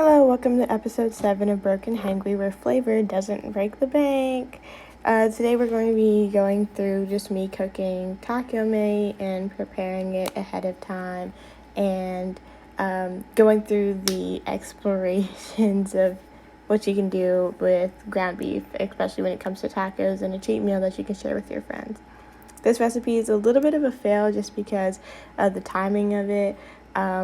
Hello, welcome to episode 7 of Broken Hangry, where flavor doesn't break the bank. Today we're going to be going through just me cooking taco meat and preparing it ahead of time, and going through the explorations of what you can do with ground beef, especially when it comes to tacos, and a cheat meal that you can share with your friends. This recipe is a little bit of a fail just because of the timing of it.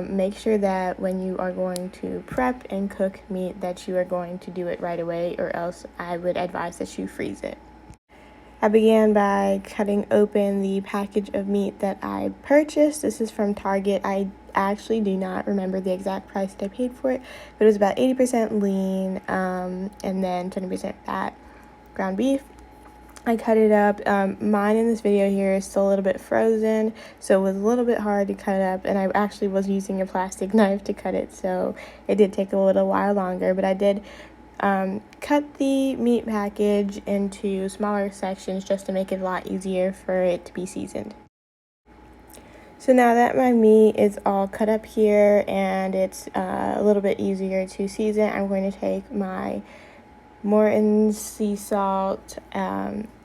Make sure that when you are going to prep and cook meat that you are going to do it right away, or else I would advise that you freeze it. I began by cutting open the package of meat that I purchased. This is from Target. I actually do not remember the exact price that I paid for it, but it was about 80% lean and then 20% fat ground beef. I cut it up. Mine in this video here is still a little bit frozen, so it was a little bit hard to cut up, and I actually was using a plastic knife to cut it, so it did take a little while longer, but I did cut the meat package into smaller sections just to make it a lot easier for it to be seasoned. So now that my meat is all cut up here and it's a little bit easier to season, I'm going to take my Morton's sea salt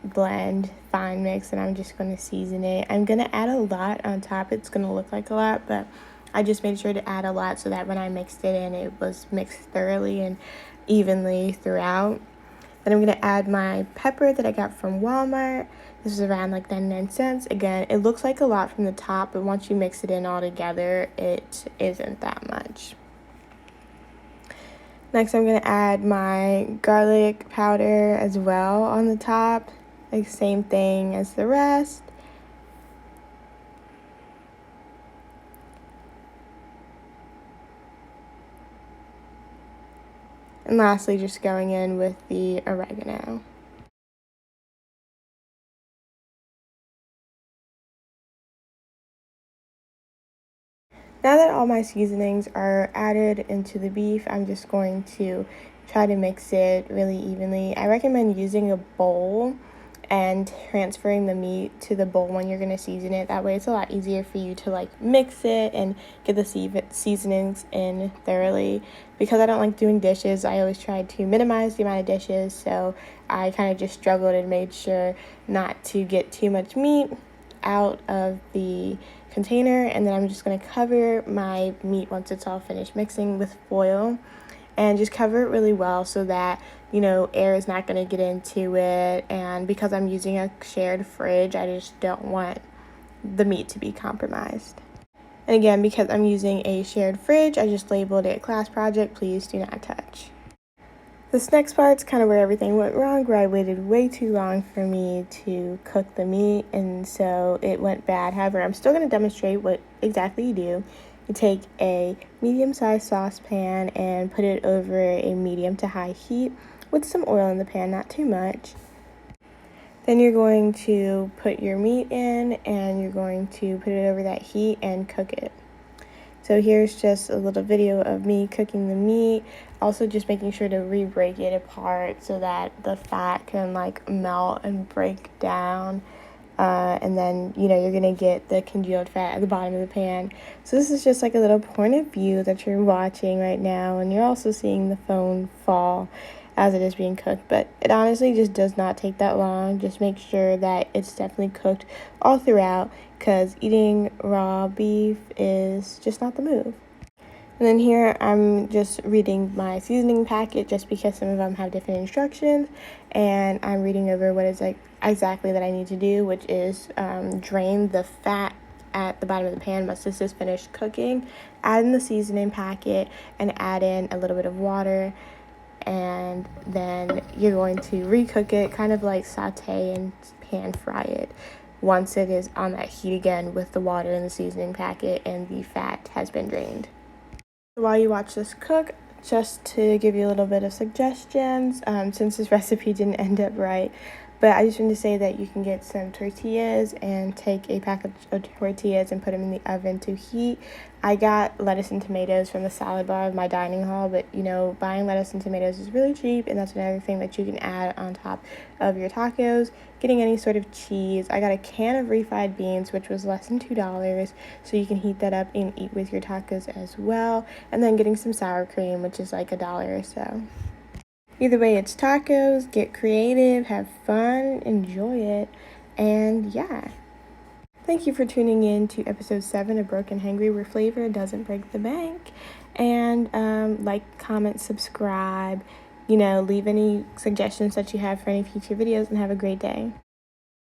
blend fine mix, and I'm just going to season it. I'm going to add a lot on top. It's going to look like a lot, but I just made sure to add a lot so that when I mixed it in, it was mixed thoroughly and evenly throughout. Then I'm going to add my pepper that I got from Walmart. This is around like 99 cents. Again, it looks like a lot from the top, but once you mix it in all together, it isn't that much. Next, I'm going to add my garlic powder as well on the top, like same thing as the rest. And lastly, just going in with the oregano. Now that all my seasonings are added into the beef, I'm just going to try to mix it really evenly. I recommend using a bowl and transferring the meat to the bowl when you're going to season it. That way it's a lot easier for you to like mix it and get the seasonings in thoroughly. Because I don't like doing dishes, I always try to minimize the amount of dishes, so I kind of just struggled and made sure not to get too much meat out of the container. And then I'm just going to cover my meat once it's all finished mixing with foil, and just cover it really well so that, you know, air is not going to get into it. And because I'm using a shared fridge, I just don't want the meat to be compromised. And again, because I'm using a shared fridge, I just labeled it class project, please do not touch. This next part's kind of where everything went wrong, where I waited way too long for me to cook the meat, and so it went bad. However, I'm still going to demonstrate what exactly you do. You take a medium-sized saucepan and put it over a medium to high heat with some oil in the pan, not too much. Then you're going to put your meat in, and you're going to put it over that heat and cook it. So here's just a little video of me cooking the meat, also just making sure to re-break it apart so that the fat can like melt and break down. And then, you know, you're going to get the congealed fat at the bottom of the pan. So this is just like a little point of view that you're watching right now, and you're also seeing the phone fall as it is being cooked. But it honestly just does not take that long. Just make sure that it's definitely cooked all throughout, because eating raw beef is just not the move. And then here I'm just reading my seasoning packet just because some of them have different instructions, and I'm reading over what is like exactly that I need to do, which is drain the fat at the bottom of the pan once this is finished cooking, add in the seasoning packet, and add in a little bit of water, and then you're going to recook it, kind of like saute and pan fry it once it is on that heat again with the water and the seasoning packet and the fat has been drained. While you watch this cook, just to give you a little bit of suggestions, since this recipe didn't end up right, But I just wanted to say that you can get some tortillas and take a package of tortillas and put them in the oven to heat. I got lettuce and tomatoes from the salad bar of my dining hall, but buying lettuce and tomatoes is really cheap, and that's another thing that you can add on top of your tacos. Getting any sort of cheese. I got a can of refried beans, which was less than $2, so you can heat that up and eat with your tacos as well. And then getting some sour cream, which is like $1 or so. Either way, it's tacos. Get creative, have fun, enjoy it, and yeah. Thank you for tuning in to episode 7 of Broken Hangry, where flavor doesn't break the bank. And like, comment, subscribe, leave any suggestions that you have for any future videos, and have a great day.